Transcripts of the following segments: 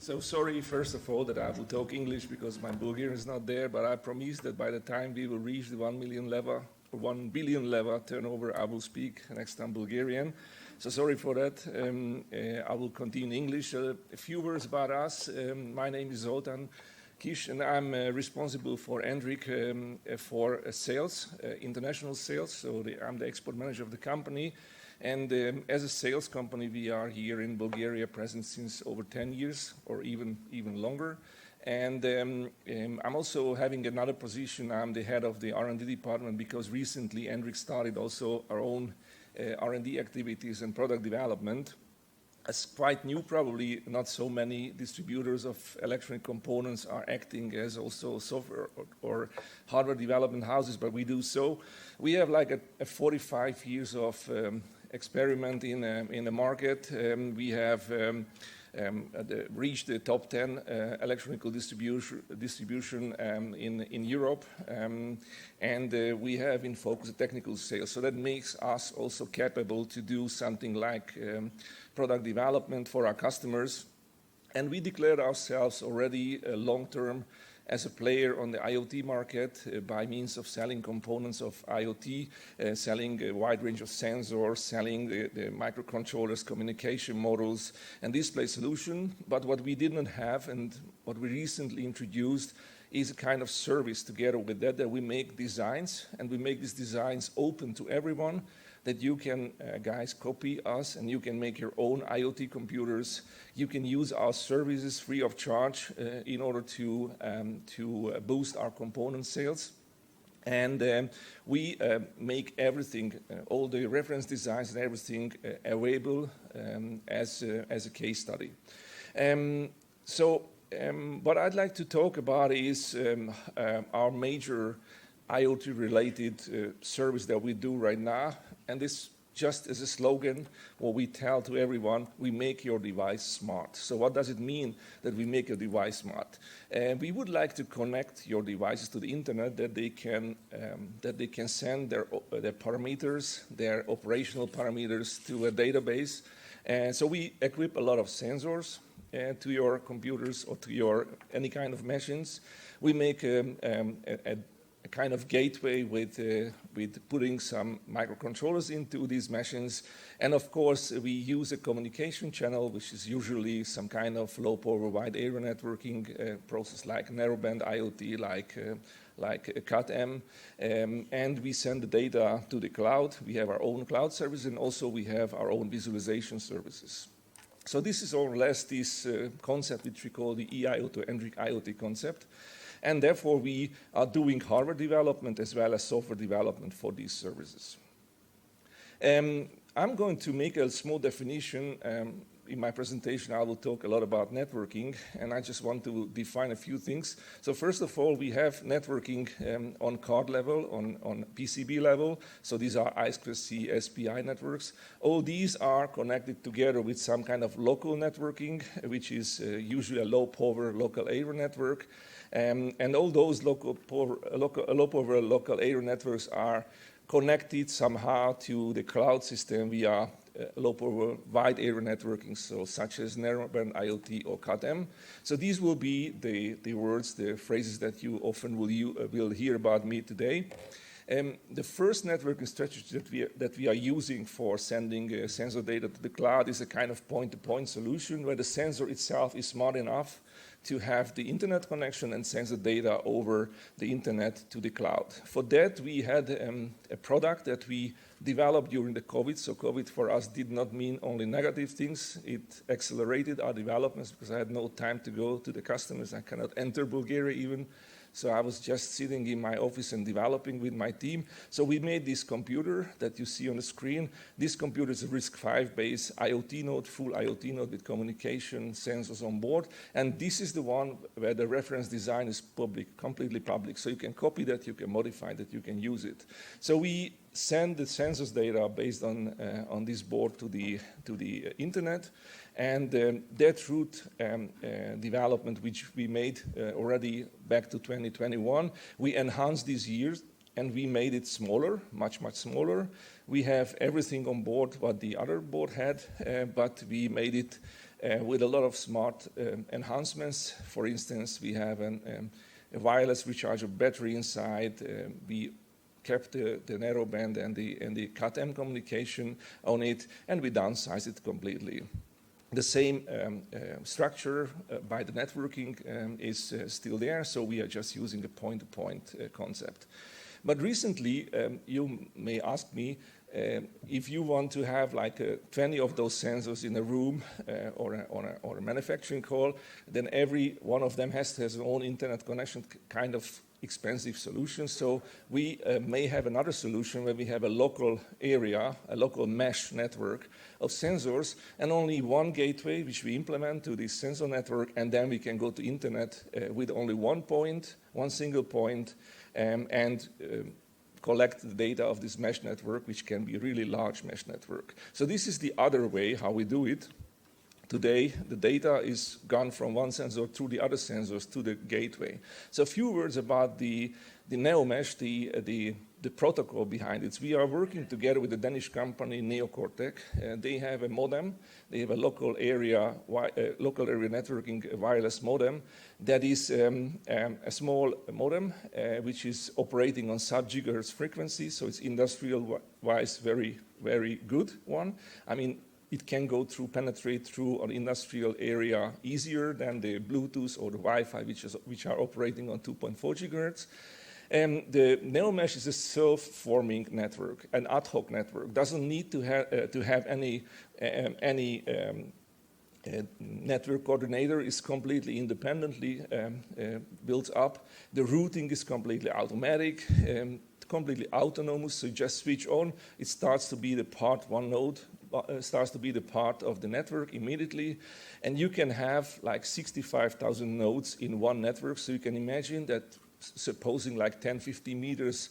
So sorry, first of all, that I will talk English because my Bulgarian is not there, but I promise that by the time we will reach the 1 million level, or 1 billion level turnover, I will speak next time Bulgarian. So sorry for that. I will continue in English. A few words about us. My name is Zoltán Kis, and I'm responsible for Endrich for sales, international sales. So I'm the export manager of the company. And as a sales company, we are here in Bulgaria, present since over 10 years or even longer. And I'm also having another position. I'm the head of the R&D department because recently Endrich started also our own R&D activities and product development. It's quite new, probably not so many distributors of electronic components are acting as also software or hardware development houses, but we do so. We have like a 45 years of experiment in the market. We have reached the top 10 electronic distribution in Europe, and we have in focus technical sales. So that makes us also capable to do something like product development for our customers. And we declared ourselves already long-term as a player on the IoT market by means of selling components of IoT, selling a wide range of sensors, selling the microcontrollers, communication modules, and display solution. But what we didn't have and what we recently introduced is a kind of service together with that we make designs, and we make these designs open to everyone, that you can, guys, copy us and you can make your own IoT computers. You can use our services free of charge in order to boost our component sales. And we make everything, all the reference designs and everything available as a case study. What I'd like to talk about is our major IoT-related service that we do right now. And this just as a slogan, what we tell to everyone, we make your device smart. So what does it mean that we make your device smart? We would like to connect your devices to the internet that they can send their parameters, their operational parameters to a database. And so we equip a lot of sensors to your computers or to your any kind of machines. We make a kind of gateway with putting some microcontrollers into these machines. And of course, we use a communication channel, which is usually some kind of low power wide area networking process like narrowband IoT, like CAT-M. And we send the data to the cloud. We have our own cloud service, and also we have our own visualization services. So this is more or less this concept which we call the EIoT or Endrich IoT concept. And therefore, we are doing hardware development as well as software development for these services. I'm going to make a small definition. In my presentation, I will talk a lot about networking, and I just want to define a few things. So first of all, we have networking on card level, on PCB level. So these are I2C SPI networks. All these are connected together with some kind of local networking, which is usually a low power local area network. And all those low power local area networks are connected somehow to the cloud system via low power wide area networking, so such as narrowband IoT or CAT-M. So these will be the words, the phrases that you often will hear about me today. The first networking strategy that we are using for sending sensor data to the cloud is a kind of point-to-point solution where the sensor itself is smart enough to have the internet connection and send the data over the internet to the cloud. For that, we had a product that we developed during the COVID. So COVID for us did not mean only negative things. It accelerated our developments because I had no time to go to the customers. I cannot enter Bulgaria even. So I was just sitting in my office and developing with my team. So we made this computer that you see on the screen. This computer is a RISC-V based IoT node, full IoT node with communication sensors on board. And this is the one where the reference design is public, completely public. So you can copy that, you can modify that, you can use it. So we send the sensors data based on this board to the internet. And that route development, which we made already back to 2021, we enhanced these years and we made it smaller, much smaller. We have everything on board what the other board had, but we made it with a lot of smart enhancements. For instance, we have a wireless rechargeable battery inside. We kept the narrow band and the cat-m communication on it, and we downsized it completely. The same structure by the networking is still there, so we are just using a point-to-point concept. But recently, you may ask me, if you want to have like 20 of those sensors in a room or a manufacturing hall, then every one of them has to have its own internet connection, kind of expensive solution. So we may have another solution where we have a local area, a local mesh network of sensors, and only one gateway which we implement to this sensor network, and then we can go to internet with only one point, one single point, and collect the data of this mesh network, which can be a really large mesh network. So this is the other way how we do it. Today, the data is gone from one sensor through the other sensors to the gateway. So a few words about the NeoMesh, the protocol behind it. We are working together with the Danish company Neocortec. They have a modem. They have a local area networking wireless modem that is a small modem which is operating on sub-gigahertz frequency. So it's industrial-wise very, very good one. I mean, it can penetrate through an industrial area easier than the Bluetooth or the Wi-Fi, which are operating on 2.4 gigahertz. The NeoMesh is a self-forming network, an ad hoc network. Doesn't need to have any network coordinator. Is completely independently built up. The routing is completely automatic, completely autonomous. So you just switch on. It starts to be the part one node. Starts to be the part of the network immediately, and you can have like 65,000 nodes in one network. So you can imagine that, supposing like 10-15 meters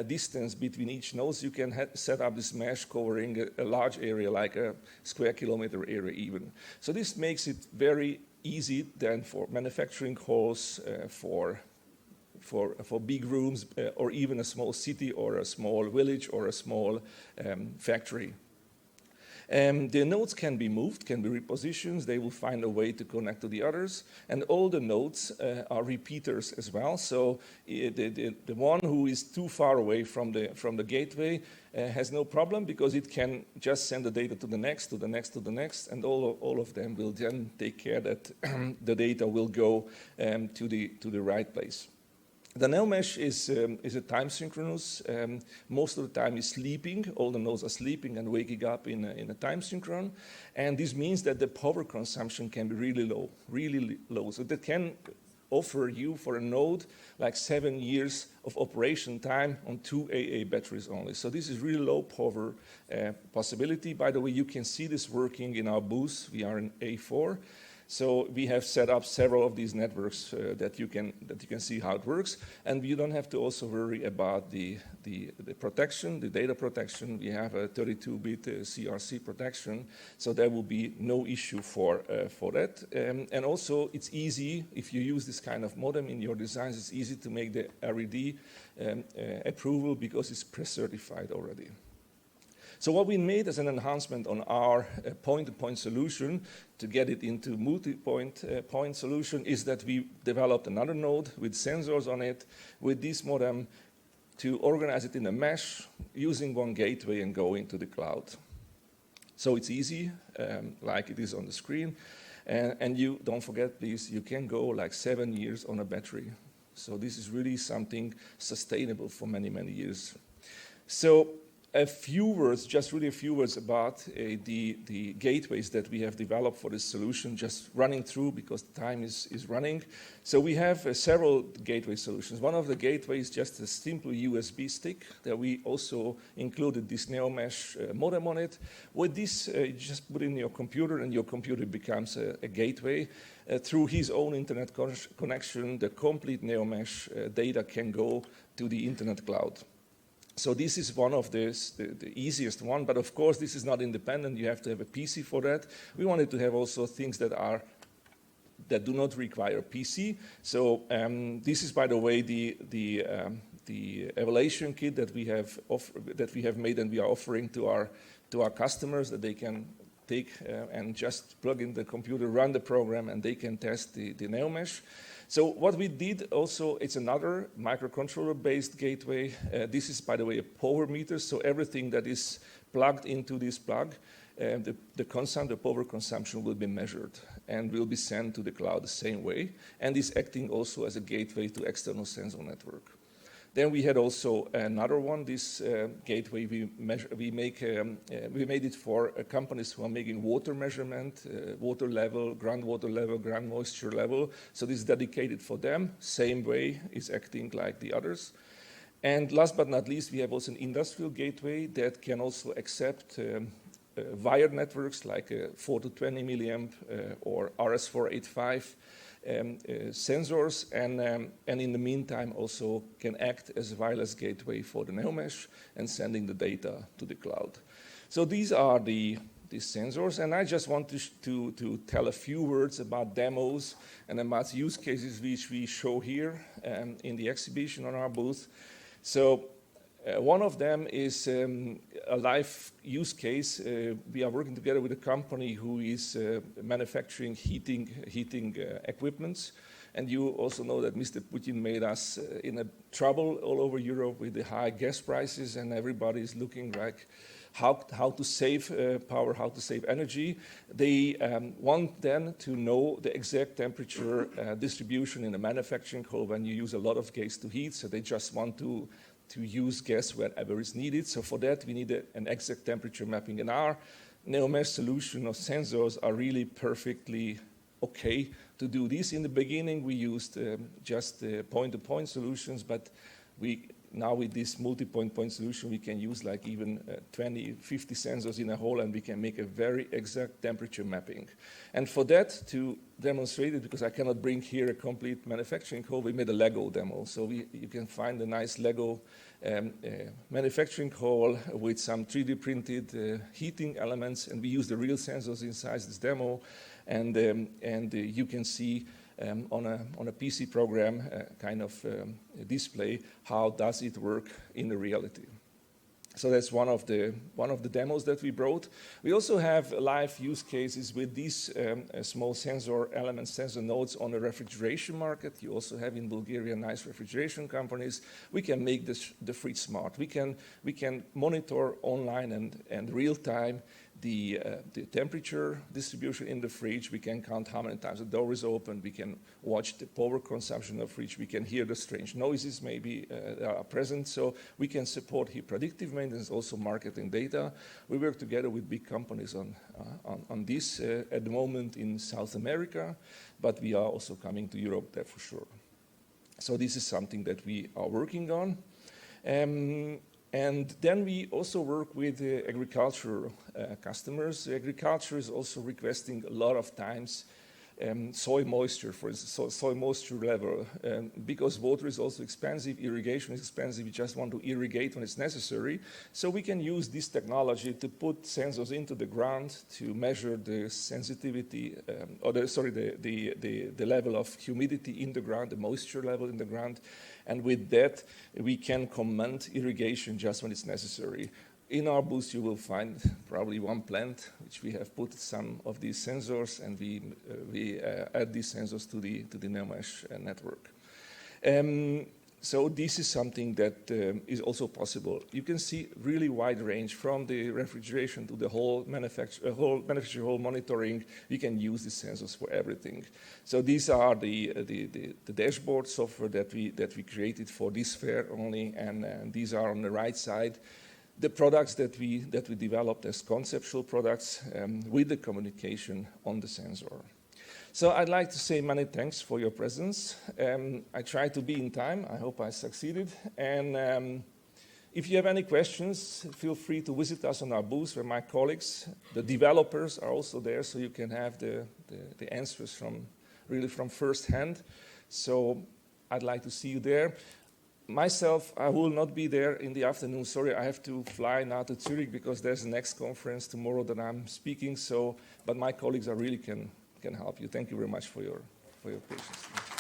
distance between each node, you can set up this mesh covering a large area, like a square kilometer area even. So this makes it very easy then for manufacturing halls, for big rooms, or even a small city or a small village or a small factory. The nodes can be moved, can be repositioned. They will find a way to connect to the others. And all the nodes are repeaters as well. So the one who is too far away from the gateway has no problem, because it can just send the data to the next, to the next, to the next, and all of them will then take care that the data will go to the right place. The NeoMesh is a time synchronous. Most of the time is sleeping. All the nodes are sleeping and waking up in a time synchron. And this means that the power consumption can be really low. So that can offer you for a node like 7 years of operation time on 2 AA batteries only. So this is really low power possibility. By the way, you can see this working in our booth. We are in A4. So we have set up several of these networks that you can see how it works, and you don't have to also worry about the protection, the data protection. We have a 32-bit CRC protection, so there will be no issue for that. And also, it's easy if you use this kind of modem in your designs. It's easy to make the RED approval because it's pre-certified already. So what we made as an enhancement on our point-to-point solution to get it into multi-point point solution is that we developed another node with sensors on it, with this modem, to organize it in a mesh using one gateway and go into the cloud. So it's easy, like it is on the screen. And you don't forget, please, you can go like 7 years on a battery. So this is really something sustainable for many, many years. So a few words, just really a few words about the gateways that we have developed for this solution, just running through because the time is running. So we have several gateway solutions. One of the gateways is just a simple USB stick that we also included this NeoMesh modem on it. With this, you just put in your computer and your computer becomes a gateway. Through his own internet connection, the complete NeoMesh data can go to the internet cloud. So this is one of the easiest one, but of course this is not independent. You have to have a PC for that. We wanted to have also things that do not require a PC. So this is, by the way, the evaluation kit that we have made and we are offering to our customers, that they can take and just plug in the computer, run the program, and they can test the NeoMesh. So what we did also, it's another microcontroller-based gateway. This is, by the way, a power meter, so everything that is plugged into this plug, the power consumption will be measured and will be sent to the cloud the same way, and is acting also as a gateway to external sensor network. Then we had also another one. This gateway we made it for companies who are making water measurement, water level, ground moisture level. So this is dedicated for them. Same way, is acting like the others. And last but not least, we have also an industrial gateway that can also accept wired networks like 4 to 20 milliamp or RS485 sensors, and in the meantime also can act as a wireless gateway for the NeoMesh and sending the data to the cloud. So these are these sensors, and I just want to tell a few words about demos and about use cases which we show here in the exhibition on our booth. So one of them is a live use case. We are working together with a company who is manufacturing heating equipments. And you also know that Mr. Putin made us in a trouble all over Europe with the high gas prices, and everybody is looking like how to save power, how to save energy. They want then to know the exact temperature distribution in a manufacturing hall when you use a lot of gas to heat. So they just want to use gas wherever is needed. So for that, we need an exact temperature mapping. And our NeoMesh solution of sensors are really perfectly okay to do this. In the beginning, we used just point-to-point solutions, but now with this multi-point solution, we can use like even 20, 50 sensors in a hole, and we can make a very exact temperature mapping. And for that, to demonstrate it, because I cannot bring here a complete manufacturing hall, we made a Lego demo. So you can find a nice Lego manufacturing hall with some 3D printed heating elements, and we use the real sensors inside this demo, and you can see on a PC program kind of display how does it work in the reality. So that's one of the demos that we brought. We also have live use cases with these small sensor elements, sensor nodes on the refrigeration market. You also have in Bulgaria nice refrigeration companies. We can make the fridge smart. We can monitor online and real time the temperature distribution in the fridge. We can count how many times the door is open. We can watch the power consumption of the fridge. We can hear the strange noises maybe that are present. So we can support here predictive maintenance, also marketing data. We work together with big companies on this at the moment in South America, but we are also coming to Europe there for sure. So this is something that we are working on. And then we also work with agricultural customers. Agriculture is also requesting a lot of times soil moisture, for instance, soil moisture level. Because water is also expensive, irrigation is expensive, we just want to irrigate when it's necessary. So we can use this technology to put sensors into the ground to measure the sensitivity, the level of humidity in the ground, the moisture level in the ground. And with that, we can command irrigation just when it's necessary. In our booth, you will find probably one plant which we have put some of these sensors, and we add these sensors to the NeoMesh network. So this is something that is also possible. You can see really wide range from the refrigeration to the whole manufacturing whole monitoring. We can use these sensors for everything. So these are the dashboard software that we created for this fair only, and these are on the right side. The products that we developed as conceptual products with the communication on the sensor. So I'd like to say many thanks for your presence. I tried to be in time. I hope I succeeded. And if you have any questions, feel free to visit us on our booth where my colleagues, the developers, are also there, so you can have the answers from first hand. So I'd like to see you there. Myself, I will not be there in the afternoon. Sorry, I have to fly now to Zurich because there's the next conference tomorrow that I'm speaking. So, but my colleagues really can help you. Thank you very much for your patience.